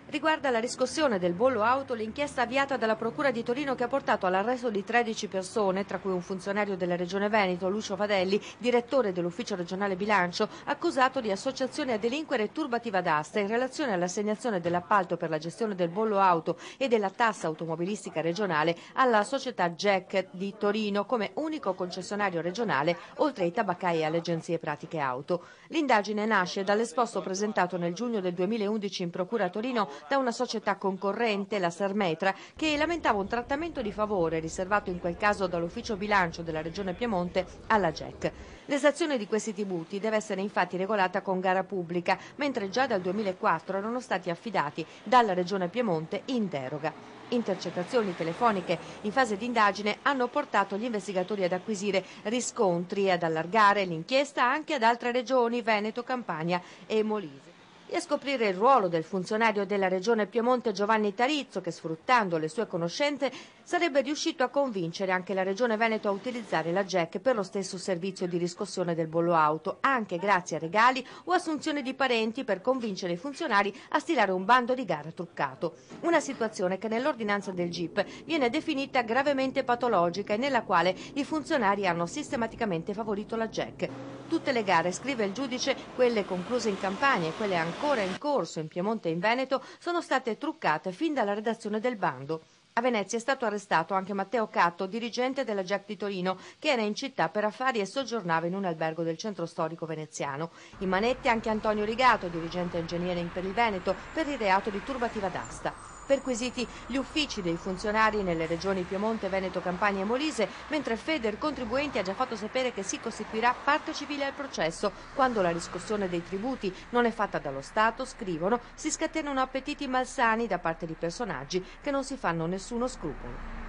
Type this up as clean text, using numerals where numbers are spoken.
Riguarda la riscossione del bollo auto l'inchiesta avviata dalla Procura di Torino che ha portato all'arresto di 13 persone, tra cui un funzionario della Regione Veneto, Lucio Fadelli, direttore dell'Ufficio regionale bilancio, accusato di associazione a delinquere e turbativa d'asta in relazione all'assegnazione dell'appalto per la gestione del bollo auto e della tassa automobilistica regionale alla società Jack di Torino come unico concessionario regionale, oltre ai tabaccai e alle agenzie pratiche auto. L'indagine nasce dall'esposto presentato nel giugno del 2011 in Procura a Torino da una società concorrente, la Sermetra, che lamentava un trattamento di favore riservato in quel caso dall'ufficio bilancio della Regione Piemonte alla GEC. L'esazione di questi tributi deve essere infatti regolata con gara pubblica, mentre già dal 2004 erano stati affidati dalla Regione Piemonte in deroga. Intercettazioni telefoniche in fase di indagine hanno portato gli investigatori ad acquisire riscontri e ad allargare l'inchiesta anche ad altre regioni, Veneto, Campania e Molise. E a scoprire il ruolo del funzionario della Regione Piemonte Giovanni Tarizzo che, sfruttando le sue conoscenze, sarebbe riuscito a convincere anche la Regione Veneto a utilizzare la GEC per lo stesso servizio di riscossione del bollo auto, anche grazie a regali o assunzioni di parenti per convincere i funzionari a stilare un bando di gara truccato. Una situazione che nell'ordinanza del GIP viene definita gravemente patologica e nella quale i funzionari hanno sistematicamente favorito la GEC. Tutte le gare, scrive il giudice, quelle concluse in Campania e quelle ancora in corso in Piemonte e in Veneto, sono state truccate fin dalla redazione del bando. A Venezia è stato arrestato anche Matteo Catto, dirigente della GEC di Torino, che era in città per affari e soggiornava in un albergo del centro storico veneziano. In manette anche Antonio Rigato, dirigente engineering per il Veneto, per il reato di turbativa d'asta. Perquisiti gli uffici dei funzionari nelle regioni Piemonte, Veneto, Campania e Molise, mentre Feder Contribuenti ha già fatto sapere che si costituirà parte civile al processo. Quando la riscossione dei tributi non è fatta dallo Stato, scrivono, si scatenano appetiti malsani da parte di personaggi che non si fanno nessuno scrupolo.